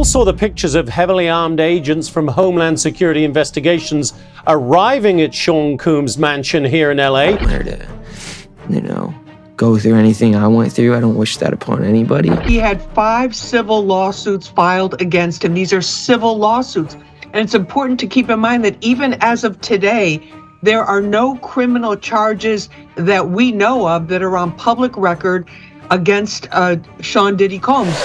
saw the pictures of heavily armed agents from Homeland Security investigations arriving at Sean Combs' mansion here in LA. I don't want her to, go through anything I went through. I don't wish that upon anybody. He had 5 civil lawsuits filed against him. These are civil lawsuits. And it's important to keep in mind that even as of today, there are no criminal charges that we know of that are on public record against Sean Diddy Combs.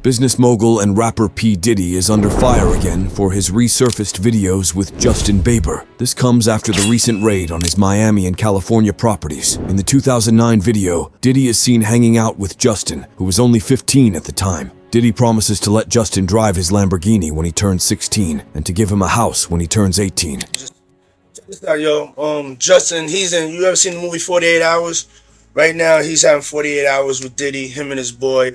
Business mogul and rapper P. Diddy is under fire again for his resurfaced videos with Justin Bieber. This comes after the recent raid on his Miami and California properties. In the 2009 video, Diddy is seen hanging out with Justin, who was only 15 at the time. Diddy promises to let Justin drive his Lamborghini when he turns 16 and to give him a house when he turns 18. Check this out, yo. Justin, you ever seen the movie 48 Hours? Right now, he's having 48 hours with Diddy, him and his boy.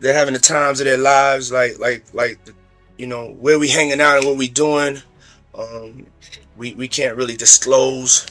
They're having the times of their lives, like where we hanging out and what we doing. We can't really disclose.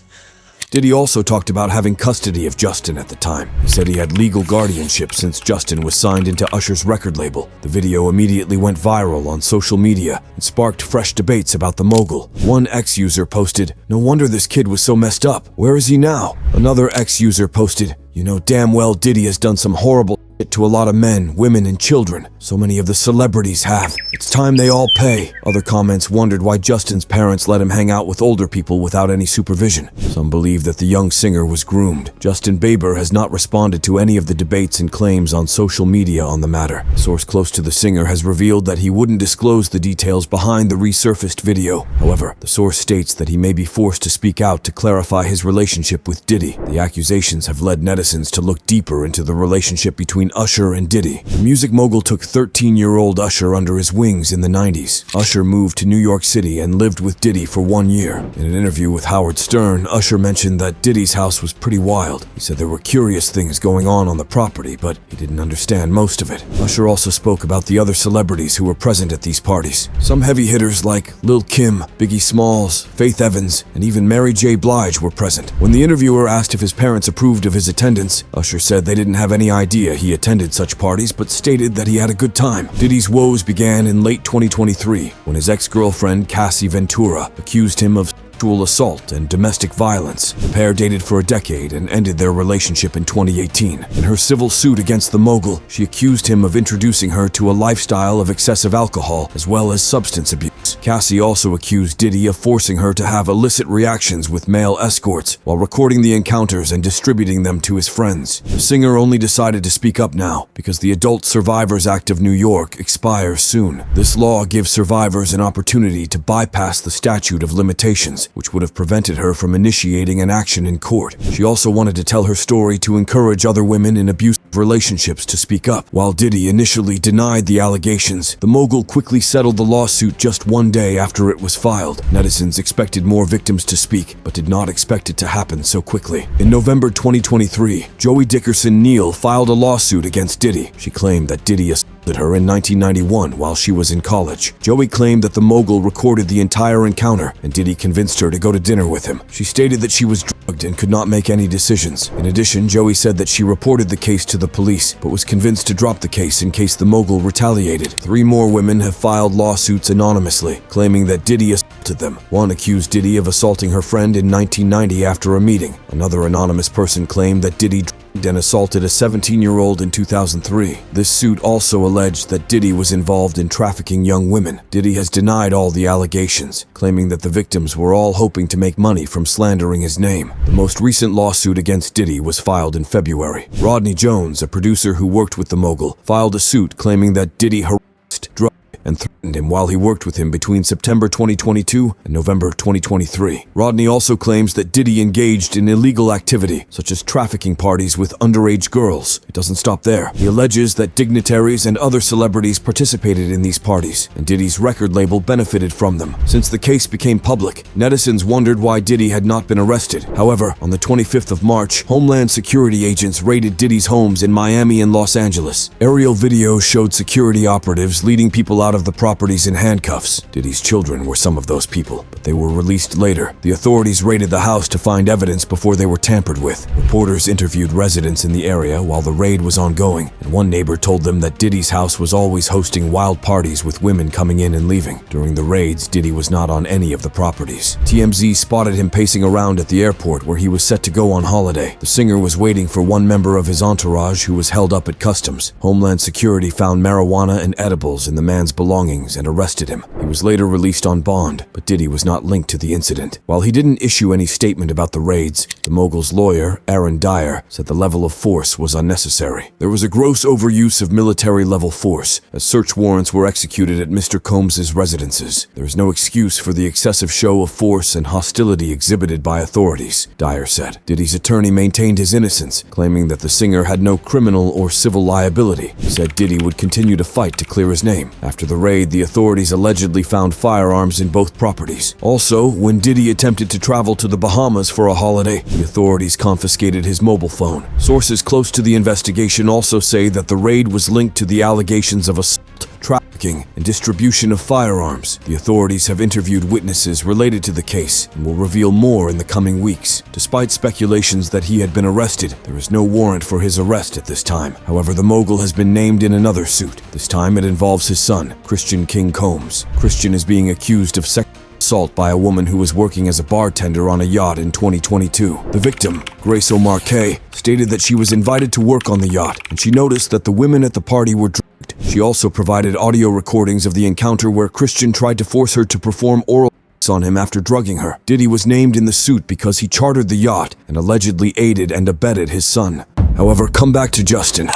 Diddy also talked about having custody of Justin at the time. He said he had legal guardianship since Justin was signed into Usher's record label. The video immediately went viral on social media and sparked fresh debates about the mogul. One ex-user posted, "No wonder this kid was so messed up. Where is he now?" Another ex-user posted, "You know damn well Diddy has done some horrible shit to a lot of men, women, and children. So many of the celebrities have. It's time they all pay." Other comments wondered why Justin's parents let him hang out with older people without any supervision. Some believe that the young singer was groomed. Justin Bieber has not responded to any of the debates and claims on social media on the matter. A source close to the singer has revealed that he wouldn't disclose the details behind the resurfaced video. However, the source states that he may be forced to speak out to clarify his relationship with Diddy. The accusations have led netizens to look deeper into the relationship between Usher and Diddy. The music mogul took 13-year-old Usher under his wings in the 90s. Usher moved to New York City and lived with Diddy for 1 year. In an interview with Howard Stern, Usher mentioned that Diddy's house was pretty wild. He said there were curious things going on the property, but he didn't understand most of it. Usher also spoke about the other celebrities who were present at these parties. Some heavy hitters like Lil' Kim, Biggie Smalls, Faith Evans, and even Mary J. Blige were present. When the interviewer asked if his parents approved of his attendance, Usher said they didn't have any idea he attended such parties, but stated that he had a good time. Diddy's woes began in late 2023 when his ex-girlfriend Cassie Ventura accused him of sexual assault and domestic violence. The pair dated for a decade and ended their relationship in 2018. In her civil suit against the mogul, she accused him of introducing her to a lifestyle of excessive alcohol as well as substance abuse. Cassie also accused Diddy of forcing her to have illicit reactions with male escorts while recording the encounters and distributing them to his friends. The singer only decided to speak up now because the Adult Survivors Act of New York expires soon. This law gives survivors an opportunity to bypass the statute of limitations, which would have prevented her from initiating an action in court. She also wanted to tell her story to encourage other women in abusive relationships to speak up. While Diddy initially denied the allegations, the mogul quickly settled the lawsuit just 1 day after it was filed. Netizens expected more victims to speak, but did not expect it to happen so quickly. In November 2023, Joey Dickerson Neal filed a lawsuit against Diddy. She claimed that Diddy assaulted her in 1991 while she was in college. Joey claimed that the mogul recorded the entire encounter and Diddy convinced her to go to dinner with him. She stated that she was drugged and could not make any decisions. In addition, Joey said that she reported the case to the police, but was convinced to drop the case in case the mogul retaliated. 3 more women have filed lawsuits anonymously, claiming that Diddy assaulted them. One accused Diddy of assaulting her friend in 1990 after a meeting. Another anonymous person claimed that Diddy and assaulted a 17-year-old in 2003. This suit also alleged that Diddy was involved in trafficking young women. Diddy has denied all the allegations, claiming that the victims were all hoping to make money from slandering his name. The most recent lawsuit against Diddy was filed in February. Rodney Jones, a producer who worked with the mogul, filed a suit claiming that Diddy harassed, drugged, and threatened him while he worked with him between September 2022 and November 2023. Rodney also claims that Diddy engaged in illegal activity, such as trafficking parties with underage girls. It doesn't stop there. He alleges that dignitaries and other celebrities participated in these parties, and Diddy's record label benefited from them. Since the case became public, netizens wondered why Diddy had not been arrested. However, on the 25th of March, Homeland Security agents raided Diddy's homes in Miami and Los Angeles. Aerial videos showed security operatives leading people out of the properties in handcuffs. Diddy's children were some of those people, but they were released later. The authorities raided the house to find evidence before they were tampered with. Reporters interviewed residents in the area while the raid was ongoing, and one neighbor told them that Diddy's house was always hosting wild parties with women coming in and leaving. During the raids, Diddy was not on any of the properties. TMZ spotted him pacing around at the airport where he was set to go on holiday. The singer was waiting for one member of his entourage who was held up at customs. Homeland Security found marijuana and edibles in the man's belongings and arrested him. He was later released on bond, but Diddy was not linked to the incident. While he didn't issue any statement about the raids, the mogul's lawyer, Aaron Dyer, said the level of force was unnecessary. There was a gross overuse of military-level force, as search warrants were executed at Mr. Combs's residences. There is no excuse for the excessive show of force and hostility exhibited by authorities, Dyer said. Diddy's attorney maintained his innocence, claiming that the singer had no criminal or civil liability. He said Diddy would continue to fight to clear his name. After the raid, the authorities allegedly found firearms in both properties. Also, when Diddy attempted to travel to the Bahamas for a holiday, the authorities confiscated his mobile phone. Sources close to the investigation also say that the raid was linked to the allegations of assault, trafficking, and distribution of firearms. The authorities have interviewed witnesses related to the case and will reveal more in the coming weeks. Despite speculations that he had been arrested, there is no warrant for his arrest at this time. However, the mogul has been named in another suit. This time it involves his son, Christian King Combs. Christian is being accused of sexual assault by a woman who was working as a bartender on a yacht in 2022. The victim, Grace O'Marquet, stated that she was invited to work on the yacht, and she noticed that the women at the party were drugged. She also provided audio recordings of the encounter where Christian tried to force her to perform oral sex on him after drugging her. Diddy was named in the suit because he chartered the yacht and allegedly aided and abetted his son. However, come back to Justin.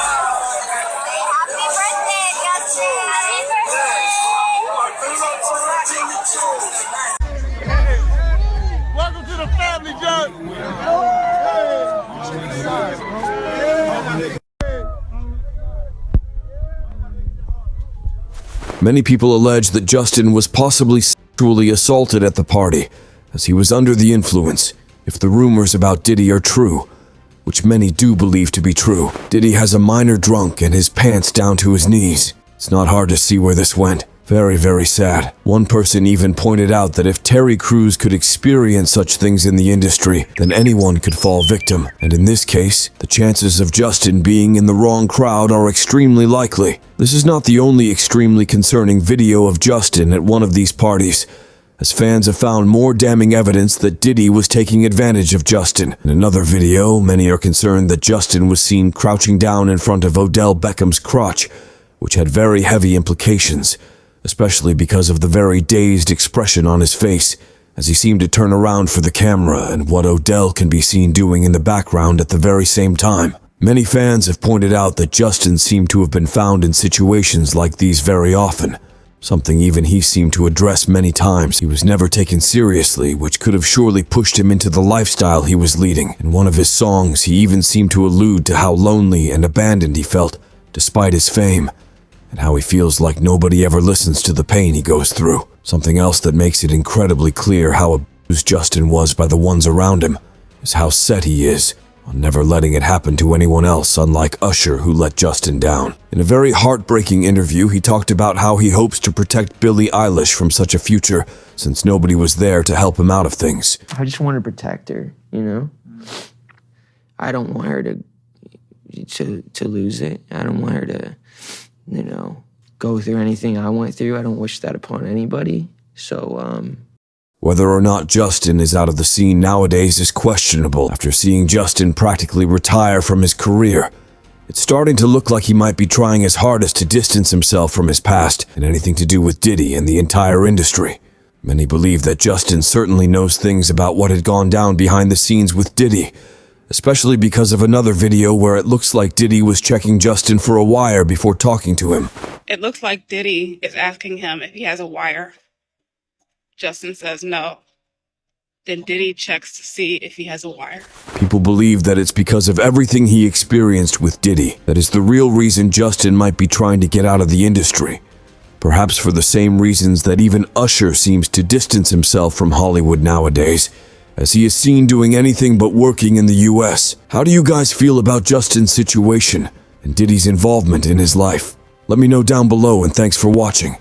Welcome to the family, Justin. Many people allege that Justin was possibly sexually assaulted at the party, as he was under the influence. If the rumors about Diddy are true, which many do believe to be true, Diddy has a minor drunk and his pants down to his knees. It's not hard to see where this went. Very, very sad. One person even pointed out that if Terry Crews could experience such things in the industry, then anyone could fall victim. And in this case, the chances of Justin being in the wrong crowd are extremely likely. This is not the only extremely concerning video of Justin at one of these parties, as fans have found more damning evidence that Diddy was taking advantage of Justin. In another video, many are concerned that Justin was seen crouching down in front of Odell Beckham's crotch, which had very heavy implications, especially because of the very dazed expression on his face as he seemed to turn around for the camera and what Odell can be seen doing in the background at the very same time. Many fans have pointed out that Justin seemed to have been found in situations like these very often, something even he seemed to address many times. He was never taken seriously, which could have surely pushed him into the lifestyle he was leading. In one of his songs, he even seemed to allude to how lonely and abandoned he felt, despite his fame, and how he feels like nobody ever listens to the pain he goes through. Something else that makes it incredibly clear how abused Justin was by the ones around him is how set he is on never letting it happen to anyone else, unlike Usher, who let Justin down. In a very heartbreaking interview, he talked about how he hopes to protect Billie Eilish from such a future, since nobody was there to help him out of things. I just want to protect her, you know? I don't want her to lose it. I don't want her to, you know, go through anything I went through. I don't wish that upon anybody. So, Whether or not Justin is out of the scene nowadays is questionable after seeing Justin practically retire from his career. It's starting to look like he might be trying his hardest to distance himself from his past and anything to do with Diddy and the entire industry. Many believe that Justin certainly knows things about what had gone down behind the scenes with Diddy, especially because of another video where it looks like Diddy was checking Justin for a wire before talking to him. It looks like Diddy is asking him if he has a wire. Justin says no. Then Diddy checks to see if he has a wire. People believe that it's because of everything he experienced with Diddy that is the real reason Justin might be trying to get out of the industry. Perhaps for the same reasons that even Usher seems to distance himself from Hollywood nowadays, as he is seen doing anything but working in the US. How do you guys feel about Justin's situation and Diddy's involvement in his life? Let me know down below, and thanks for watching.